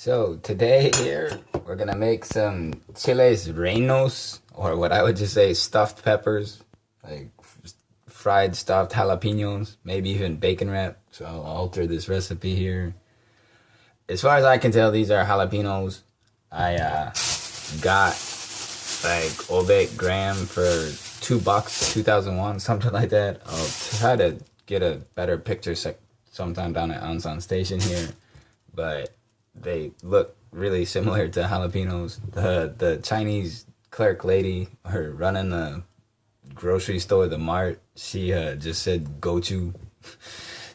So today here we're gonna make some Chiles Rellenos, or what I would just say stuffed peppers, like fried stuffed jalapenos, maybe even bacon wrap. So I'll alter this recipe here. As far as I can tell, these are jalapenos. I got like Obek gram for $2, 2001, something like that. I'll try to get a better picture sometime down at Ansan Stn here, but they look really similar to jalapenos. The Chinese clerk lady, her running the grocery store, the mart, she just said gochu.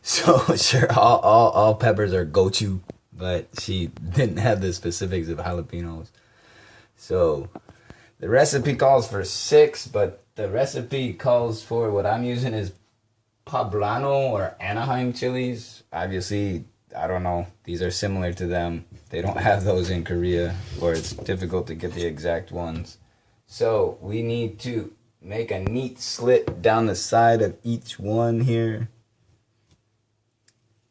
So sure, all peppers are gochu, but she didn't have the specifics of jalapenos. So the recipe calls for 6, but the recipe calls for what I'm using is poblano or Anaheim chilies. Obviously, I don't know, these are similar to them. They don't have those in Korea, or it's difficult to get the exact ones. So we need to make a neat slit down the side of each one here.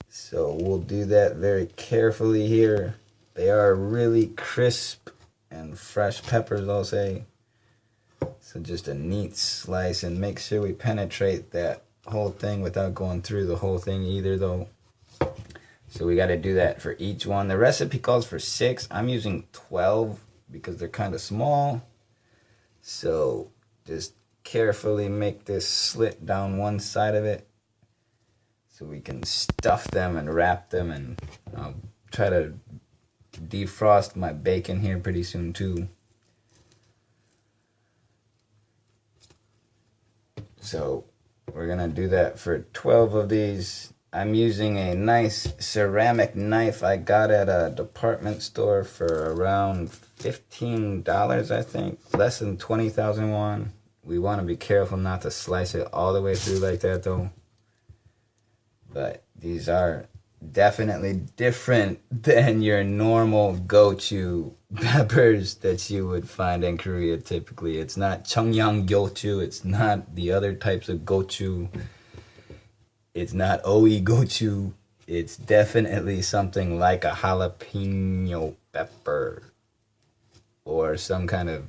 So we'll do that very carefully here. They are really crisp and fresh peppers, I'll say. So just a neat slice, and make sure we penetrate that whole thing without going through the whole thing either though. So we got to do that for each one. The recipe calls for 6. I'm using 12 because they're kind of small. So just carefully make this slit down one side of it so we can stuff them and wrap them, and I'll try to defrost my bacon here pretty soon too. So we're gonna do that for 12 of these. I'm using a nice ceramic knife I got at a department store for around $15, I think. Less than 20,000 won. We want to be careful not to slice it all the way through like that though. But these are definitely different than your normal gochu peppers that you would find in Korea typically. It's not cheongyang gochu, it's not the other types of gochu. It's not oi gochu. It's definitely something like a jalapeno pepper or some kind of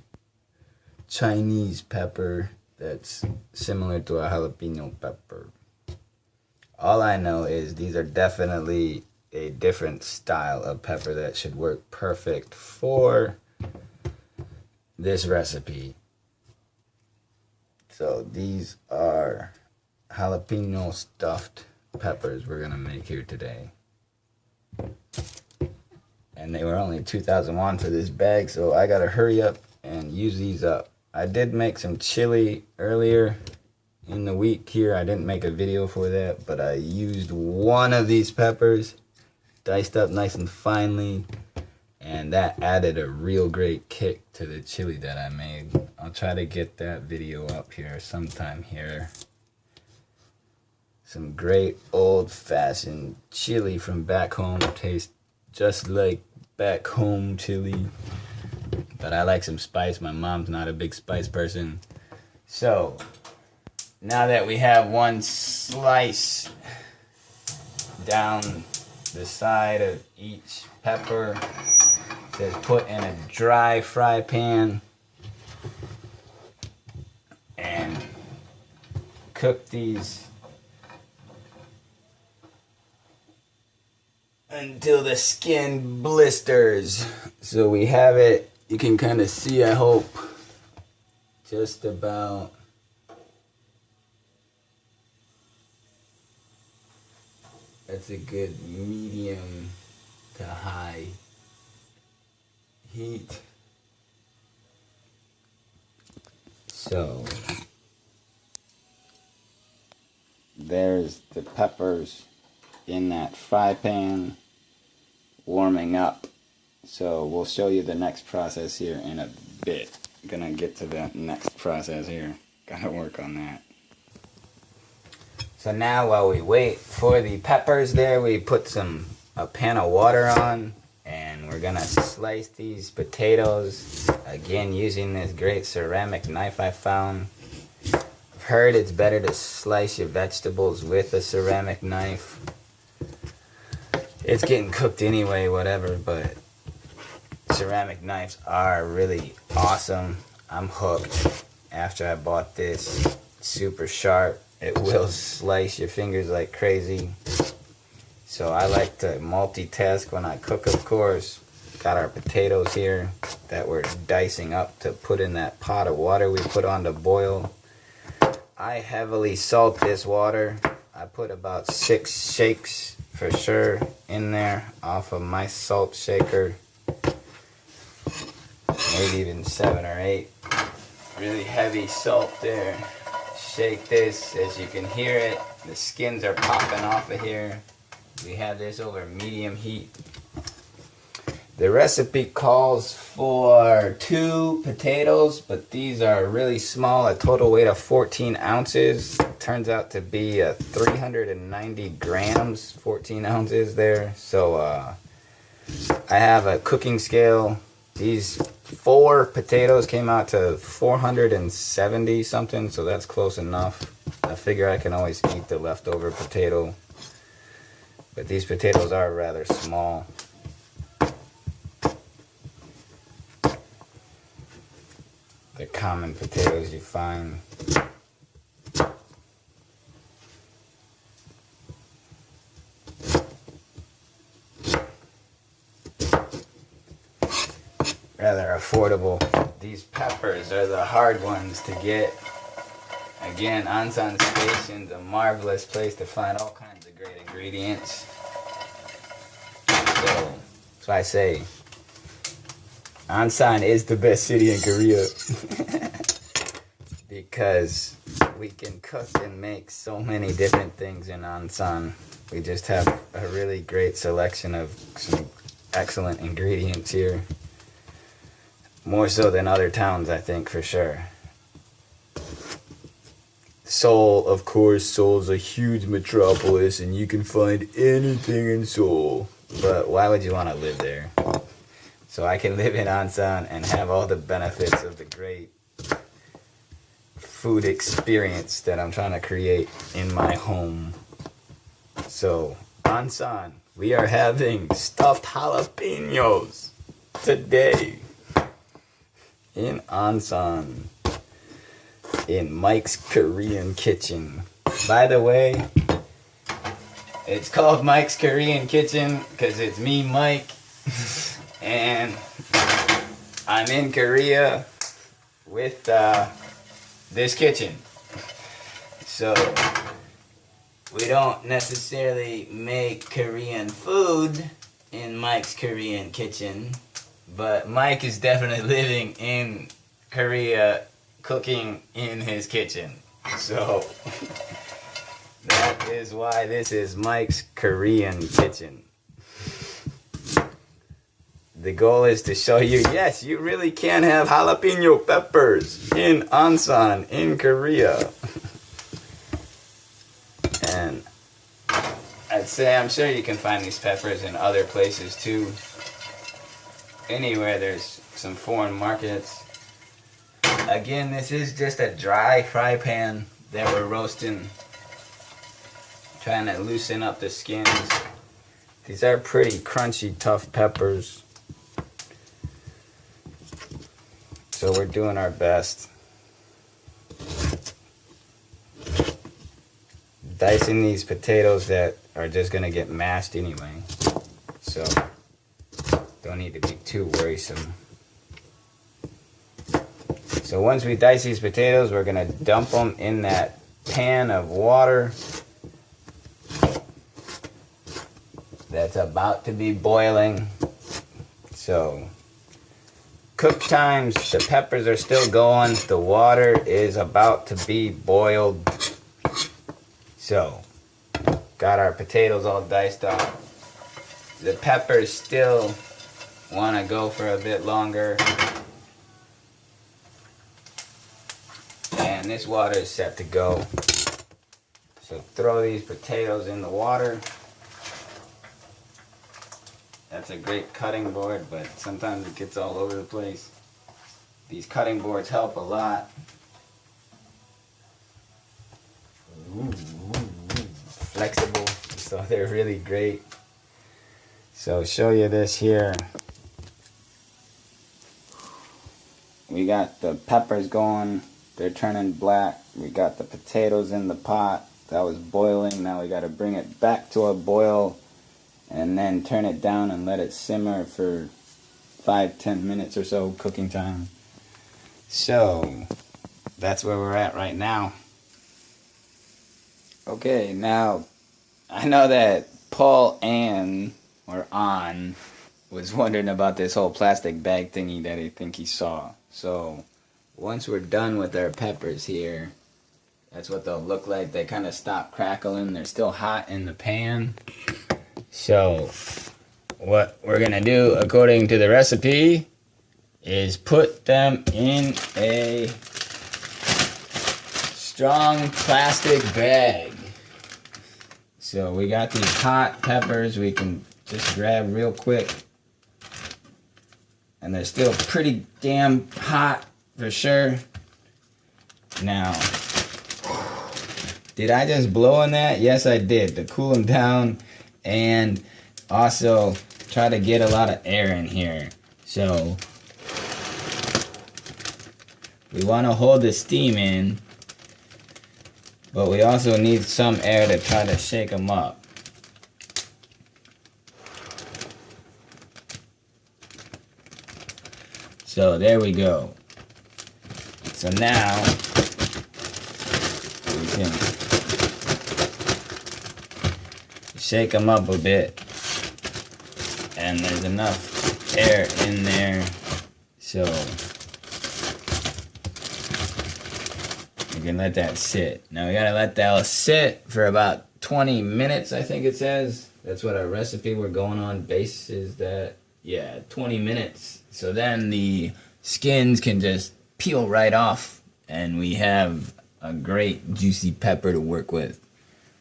Chinese pepper that's similar to a jalapeno pepper. All I know is these are definitely a different style of pepper that should work perfect for this recipe. So these are jalapeno stuffed peppers we're gonna make here today, and they were only 2,000 won for this bag, so I gotta hurry up and use these up. I did make some chili earlier in the week here. I didn't make a video for that, but I used one of these peppers diced up nice and finely, and that added a real great kick to the chili that I made. I'll try to get that video up here sometime here. Some great old-fashioned chili from back home. Tastes just like back home chili. But I like some spice. My mom's not a big spice person. So, now that we have one slice down the side of each pepper, it says put in a dry fry pan and cook these until the skin blisters. So we have it, you can kind of see, I hope, just about that's a good medium to high heat. So there's the peppers in that fry pan warming up. So we'll show you the next process here in a bit. Gonna get to the next process here. Gotta work on that. So now while we wait for the peppers there, we put a pan of water on, and we're gonna slice these potatoes, again using this great ceramic knife I found. I've heard it's better to slice your vegetables with a ceramic knife. It's getting cooked anyway, whatever, but ceramic knives are really awesome. I'm hooked after I bought this. Super sharp. It will slice your fingers like crazy. So I like to multitask when I cook, of course. Got our potatoes here that we're dicing up to put in that pot of water we put on to boil. I heavily salt this water. I put about 6 shakes for sure in there off of my salt shaker. Maybe even 7 or 8. Really heavy salt there. Shake this. As you can hear it, the skins are popping off of here. We have this over medium heat. The recipe calls for 2 potatoes, but these are really small, a total weight of 14 ounces. Turns out to be 390 grams, 14 ounces there. So I have a cooking scale. These 4 potatoes came out to 470 something, so that's close enough. I figure I can always eat the leftover potato. But these potatoes are rather small. The common potatoes you find. Rather affordable. These peppers are the hard ones to get. Again, Ansan Station's a marvelous place to find all kinds of great ingredients. So I say, Ansan is the best city in Korea. Because we can cook and make so many different things in Ansan. We just have a really great selection of some excellent ingredients here. More so than other towns, I think, for sure. Seoul, of course, Seoul's a huge metropolis and you can find anything in Seoul. But why would you want to live there? So I can live in Ansan and have all the benefits of the great food experience that I'm trying to create in my home. So, Ansan, we are having stuffed jalapenos today in Ansan, in Mike's Korean Kitchen. By the way, it's called Mike's Korean Kitchen because it's me, Mike, and I'm in Korea with this kitchen. So we don't necessarily make Korean food in Mike's Korean Kitchen, but Mike is definitely living in Korea, cooking in his kitchen. So that is why this is Mike's Korean Kitchen. The goal is to show you, yes, you really can have jalapeno peppers in Ansan, in Korea. And I'd say I'm sure you can find these peppers in other places too. Anywhere there's some foreign markets. Again, this is just a dry fry pan that we're roasting. Trying to loosen up the skins. These are pretty crunchy, tough peppers. So we're doing our best. Dicing these potatoes that are just going to get mashed anyway. So don't need to be too worrisome. So once we dice these potatoes, we're going to dump them in that pan of water that's about to be boiling. So cook times, the peppers are still going, the water is about to be boiled. So got our potatoes all diced up. The peppers still want to go for a bit longer. And this water is set to go. So throw these potatoes in the water. That's a great cutting board, but sometimes it gets all over the place. These cutting boards help a lot. Flexible, so they're really great. So show you this here. we got the peppers going. They're turning black. We got the potatoes in the pot that was boiling. Now we got to bring it back to a boil and then turn it down and let it simmer for 5-10 minutes or so, cooking time. So that's where we're at right now. Okay, now I know that Paul or An was wondering about this whole plastic bag thingy that I think he saw. So once we're done with our peppers here, that's what they'll look like. They kind of stop crackling. They're still hot in the pan. So what we're gonna do, according to the recipe, is put them in a strong plastic bag. So we got these hot peppers we can just grab real quick. And they're still pretty damn hot for sure. Now, did I just blow on that? Yes, I did, to cool them down and also try to get a lot of air in here. So we want to hold the steam in, but we also need some air to try to shake them up. So there we go. So now we can shake them up a bit, and there's enough air in there, so we can let that sit. Now we gotta let that sit for about 20 minutes, I think it says. That's what our recipe we're going on base is that. Yeah, 20 minutes. So then the skins can just peel right off and we have a great juicy pepper to work with.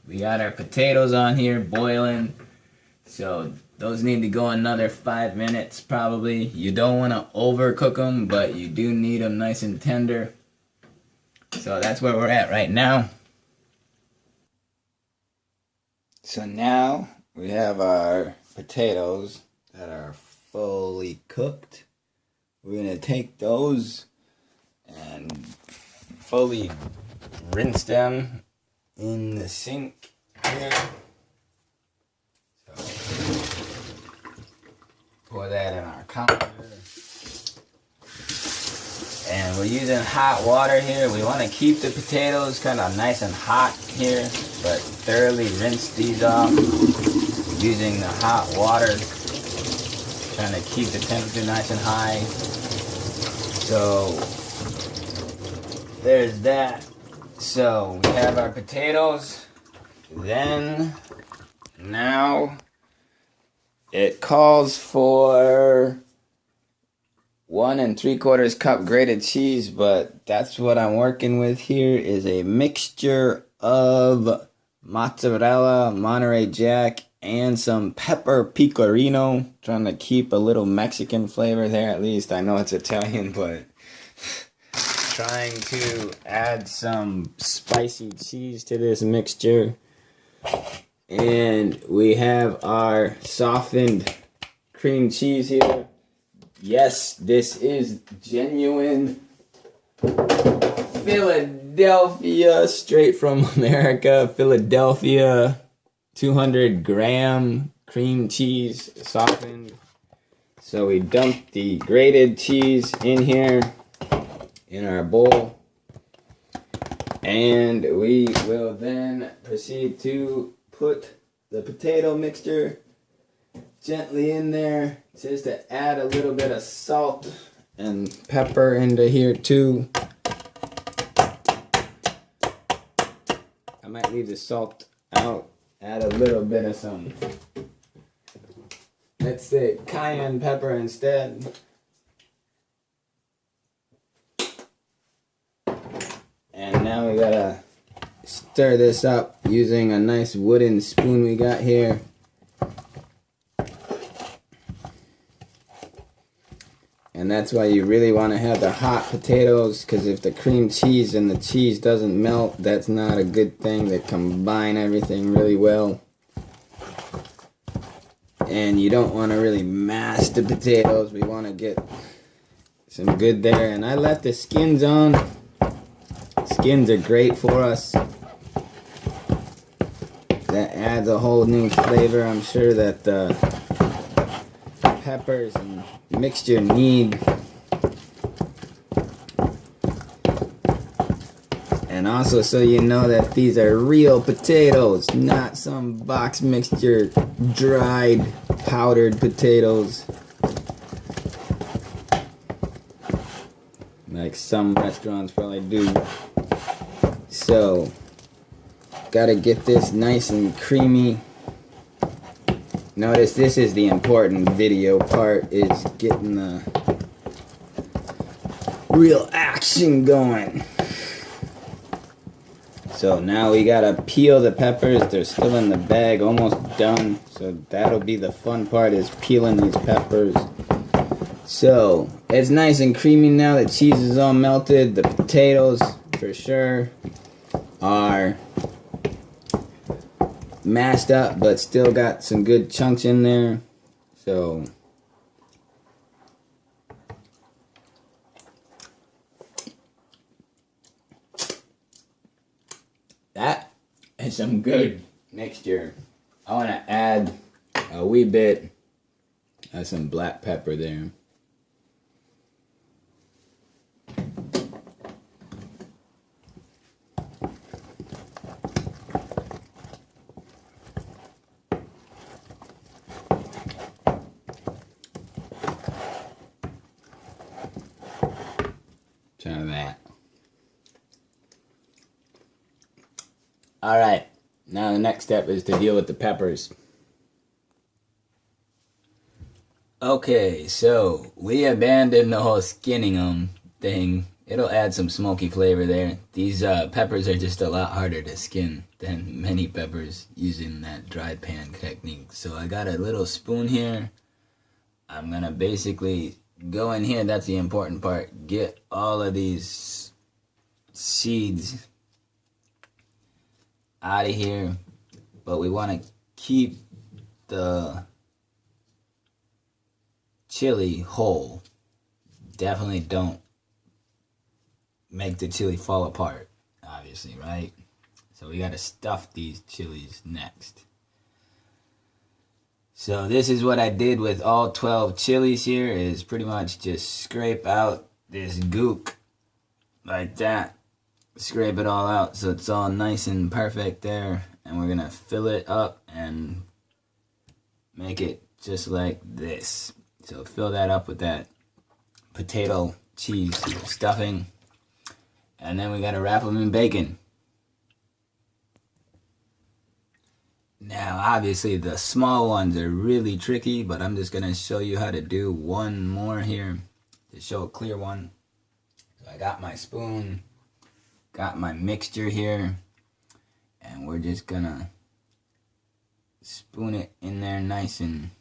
We got our potatoes on here boiling. So those need to go another 5 minutes probably. You don't want to overcook them, but you do need them nice and tender. So that's where we're at right now. So now we have our potatoes that are fully cooked. We're gonna take those and fully rinse them in the sink here. So pour that in our counter. And we're using hot water here. We want to keep the potatoes kind of nice and hot here, but thoroughly rinse these off using the hot water. Trying to keep the temperature nice and high. So there's that. So we have our potatoes. Then now it calls for 1 3/4 cup grated cheese, but that's what I'm working with here is a mixture of mozzarella, Monterey Jack, and some pepper pecorino. Trying to keep a little Mexican flavor there at least. I know it's Italian, but trying to add some spicy cheese to this mixture. And we have our softened cream cheese here. Yes, this is genuine Philadelphia, straight from America. Philadelphia 200-gram cream cheese, softened. So we dumped the grated cheese in here in our bowl, and we will then proceed to put the potato mixture gently in there. It says to add a little bit of salt and pepper into here too. I might leave the salt out. Add a little bit of some, let's say, cayenne pepper instead. And now we gotta stir this up using a nice wooden spoon we got here. And that's why you really want to have the hot potatoes, because if the cream cheese and the cheese doesn't melt, that's not a good thing. They combine everything really well. And you don't want to really mash the potatoes. We want to get some good there. And I left the skins on. Skins are great for us. That adds a whole new flavor. I'm sure that the peppers and mixture need. And also so you know that these are real potatoes, not some box mixture, dried, powdered potatoes. Like some restaurants probably do. So, gotta get this nice and creamy. Notice this is the important video part, is getting the real action going. So now we gotta peel the peppers. They're still in the bag, almost done. So that'll be the fun part, is peeling these peppers. So it's nice and creamy now. The cheese is all melted. The potatoes, for sure, are mashed up, but still got some good chunks in there. So that is some good mixture. I want to add a wee bit of some black pepper there. Try that. Alright, now the next step is to deal with the peppers. Okay, so we abandoned the whole skinning them thing. It'll add some smoky flavor there. These peppers are just a lot harder to skin than many peppers using that dry pan technique. So I got a little spoon here. I'm gonna basically go in here, that's the important part. Get all of these seeds out of here, but we want to keep the chili whole. Definitely don't make the chili fall apart, obviously, right? So we got to stuff these chilies next. So this is what I did with all 12 chilies here, is pretty much just scrape out this gook like that. Scrape it all out so it's all nice and perfect there. And we're going to fill it up and make it just like this. So fill that up with that potato cheese stuffing. And then we got to wrap them in bacon. Now, obviously, the small ones are really tricky, but I'm just going to show you how to do one more here to show a clear one. So I got my spoon, got my mixture here, and we're just going to spoon it in there nice and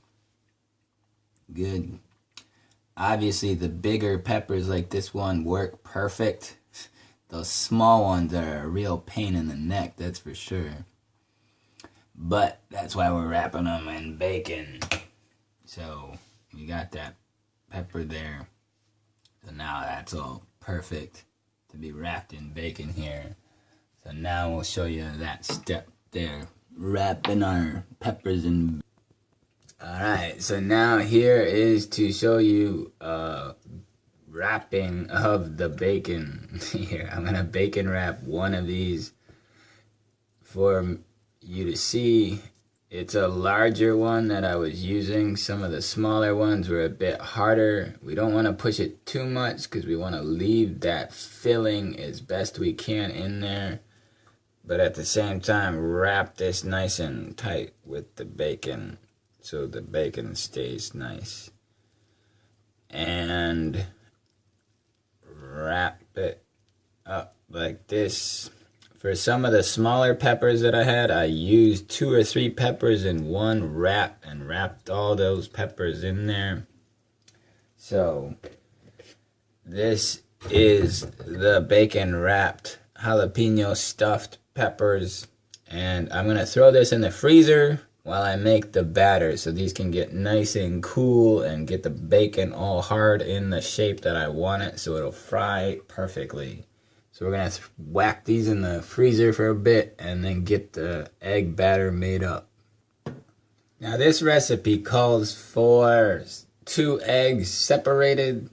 good. Obviously, the bigger peppers like this one work perfect. Those small ones are a real pain in the neck, that's for sure. But that's why we're wrapping them in bacon. So we got that pepper there. So now that's all perfect to be wrapped in bacon here. So now we'll show you that step there. Wrapping our peppers in. Alright, so now here is to show you wrapping of the bacon. Here, I'm going to bacon wrap one of these for you to see. It's a larger one that I was using. Some of the smaller ones were a bit harder. We don't want to push it too much because we want to leave that filling as best we can in there, but at the same time wrap this nice and tight with the bacon so the bacon stays nice, and wrap it up like this. For some of the smaller peppers that I had, I used 2 or 3 peppers in one wrap and wrapped all those peppers in there. So this is the bacon wrapped jalapeno stuffed peppers, and I'm going to throw this in the freezer while I make the batter so these can get nice and cool and get the bacon all hard in the shape that I want it so it'll fry perfectly. So we're going to whack these in the freezer for a bit and then get the egg batter made up. Now this recipe calls for 2 eggs separated.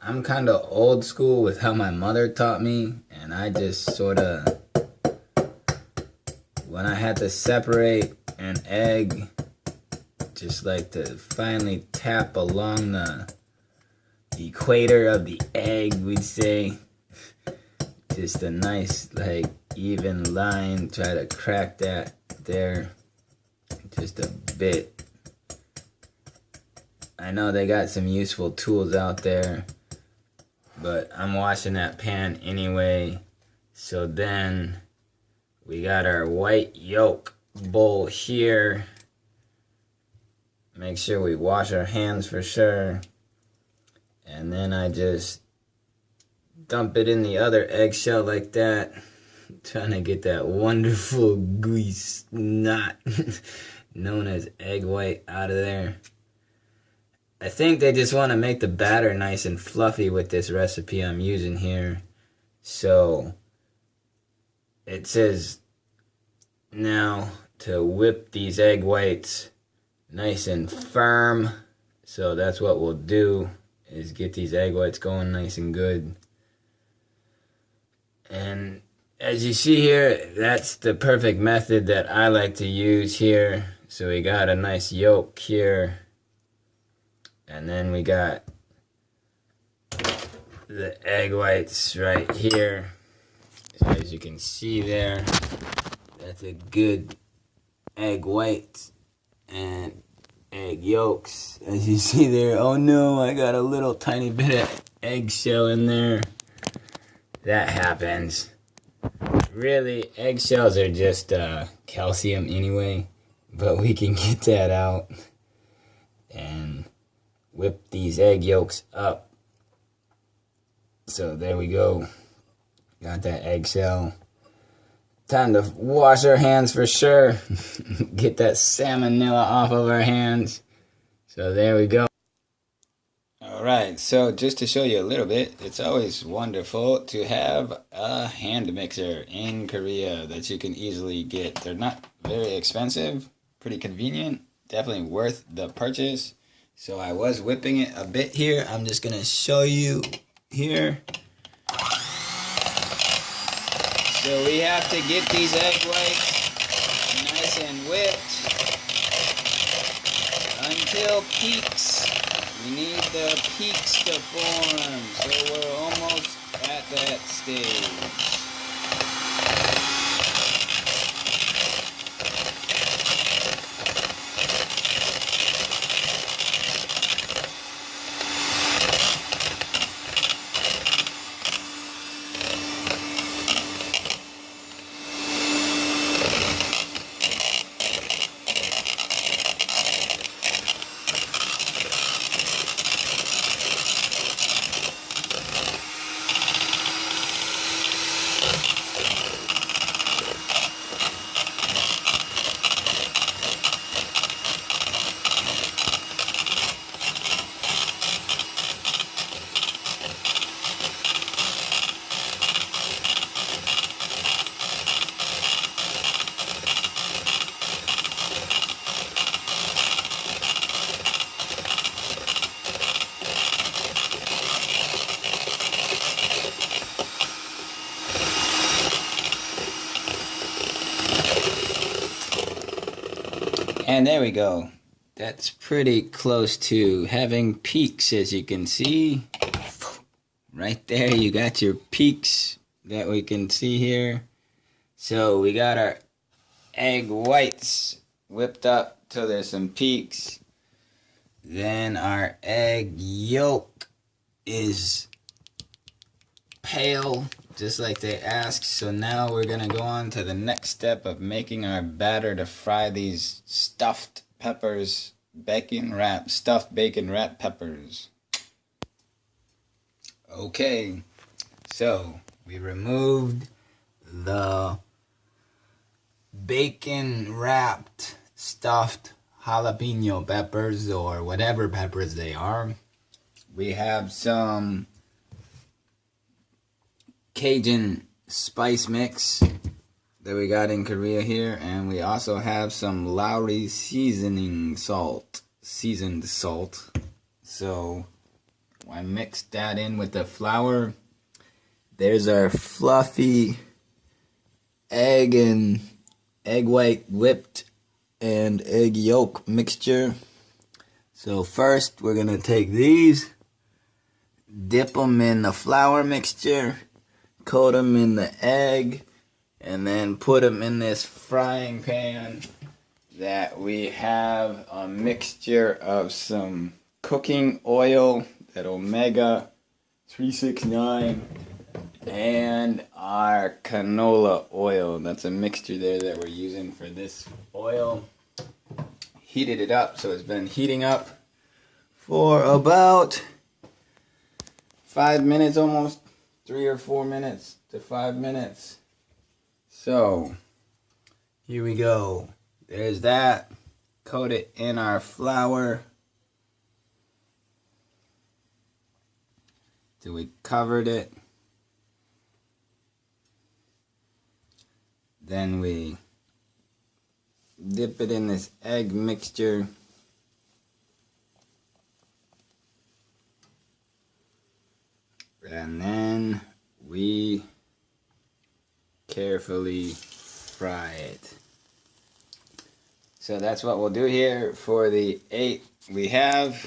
I'm kind of old school with how my mother taught me, and I just sort of, when I had to separate an egg, just like to finally tap along the equator of the egg, we'd say. Just a nice, like, even line. Try to crack that there just a bit. I know they got some useful tools out there, but I'm washing that pan anyway. So then we got our white yolk bowl here. Make sure we wash our hands for sure. And then I just dump it in the other eggshell like that. Trying to get that wonderful gooey snot known as egg white out of there. I think they just want to make the batter nice and fluffy with this recipe I'm using here. So it says now to whip these egg whites nice and firm. So that's what we'll do, is get these egg whites going nice and good. And as you see here, that's the perfect method that I like to use here. So we got a nice yolk here. And then we got the egg whites right here. So as you can see there, that's a good egg white and egg yolks. As you see there, oh no, I got a little tiny bit of eggshell in there. That happens. Really, eggshells are just calcium anyway, but we can get that out and whip these egg yolks up. So there we go. Got that eggshell. Time to wash our hands for sure. Get that salmonella off of our hands. So there we go. Alright, so just to show you a little bit, it's always wonderful to have a hand mixer in Korea that you can easily get. They're not very expensive, pretty convenient, definitely worth the purchase. So I was whipping it a bit here. I'm just going to show you here. So we have to get these egg whites nice and whipped until peaks. We need the peaks to form, so we're almost at that stage. And there we go. That's pretty close to having peaks, as you can see. Right there, you got your peaks that we can see here. So we got our egg whites whipped up till there's some peaks. Then our egg yolk is pale, just like they asked. So now we're gonna go on to the next step of making our batter to fry these stuffed peppers, stuffed bacon wrap peppers. Okay, so we removed the bacon wrapped stuffed jalapeno peppers, or whatever peppers they are. We have some Cajun spice mix that we got in Korea here, and we also have some Lawry seasoning salt, seasoned salt. So I mixed that in with the flour. There's our fluffy egg and egg white whipped and egg yolk mixture. So first we're gonna take these, dip them in the flour mixture, coat them in the egg, and then put them in this frying pan that we have a mixture of some cooking oil, that omega 369, and our canola oil. That's a mixture there that we're using for this oil. Heated it up, so it's been heating up for about 5 minutes, almost 3 or 4 minutes to 5 minutes. So here we go. There's that. Coat it in our flour till we covered it. Then we dip it in this egg mixture. And then we carefully fry it. So that's what we'll do here for the 8 we have,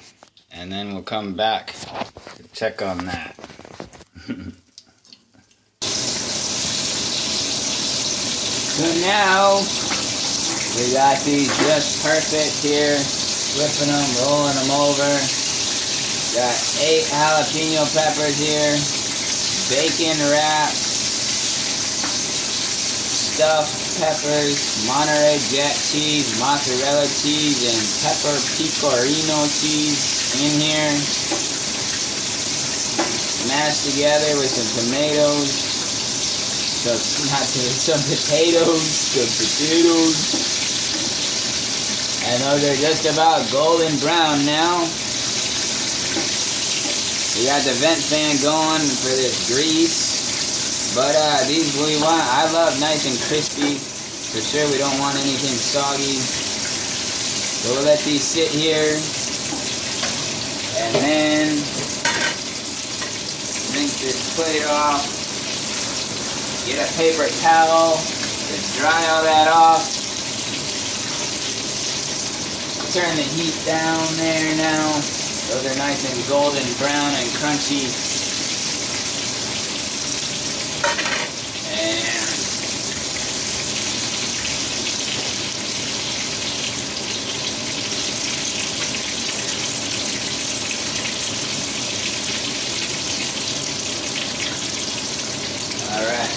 and then we'll come back to check on that. So now we got these just perfect here, flipping them, rolling them over. Got 8 jalapeno peppers here, bacon wrapped, stuffed peppers, Monterey Jack cheese, mozzarella cheese, and pecorino cheese in here. Mashed together with some tomatoes. Some potatoes, and those are just about golden brown now. We got the vent fan going for this grease, but these we want. I love nice and crispy. For sure, we don't want anything soggy. So we'll let these sit here, and then rinse this plate off. Get a paper towel to dry all that off. Turn the heat down there now. Those are nice and golden brown and crunchy. And alright.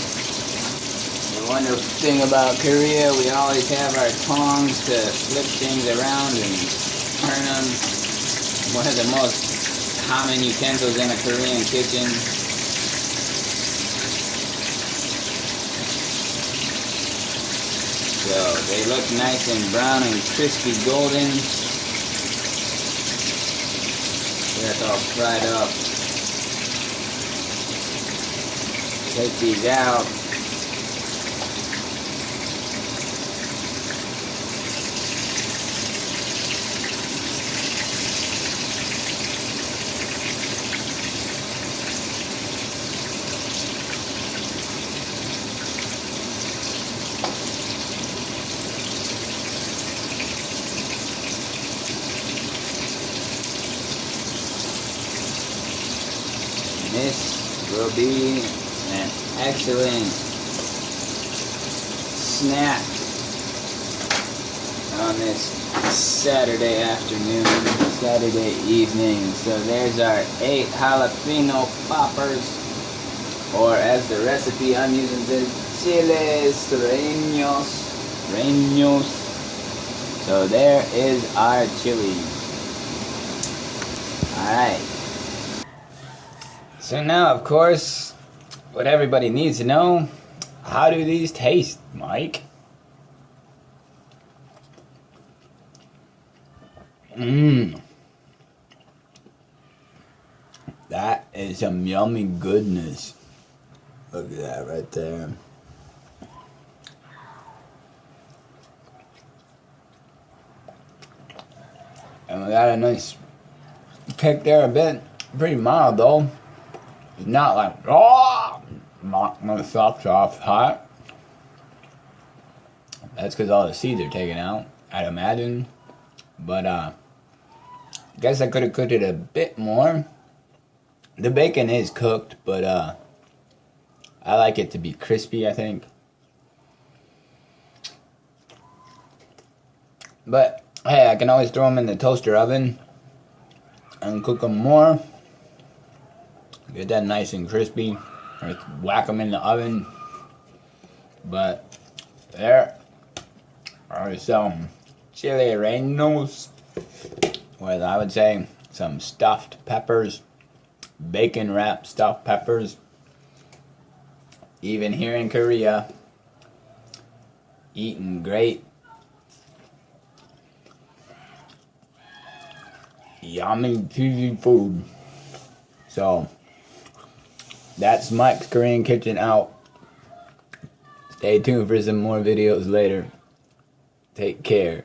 The wonderful thing about Korea, we always have our tongs to flip things around and turn them. One of the most common utensils in a Korean kitchen. So they look nice and brown and crispy golden. That's all fried up. Take these out. This will be an excellent snack on this Saturday afternoon, Saturday evening. So there's our 8 jalapeno poppers, or as the recipe I'm using says, Chiles Rellenos. So there is our chili. Alright. So now, of course, what everybody needs to know, how do these taste, Mike? Mmm. That is some yummy goodness. Look at that right there. And we got a nice kick there a bit. Pretty mild though. It's not like, oh, knock my socks off hot. That's because all the seeds are taken out, I'd imagine. But I guess I could have cooked it a bit more. The bacon is cooked, but I like it to be crispy, I think. But hey, I can always throw them in the toaster oven and cook them more. Get that nice and crispy. Or whack them in the oven. But there are some Chiles Rellenos with, I would say, some stuffed peppers, bacon wrapped stuffed peppers. Even here in Korea, eating great, yummy, cheesy food. So that's Mike's Korean Kitchen out. Stay tuned for some more videos later. Take care.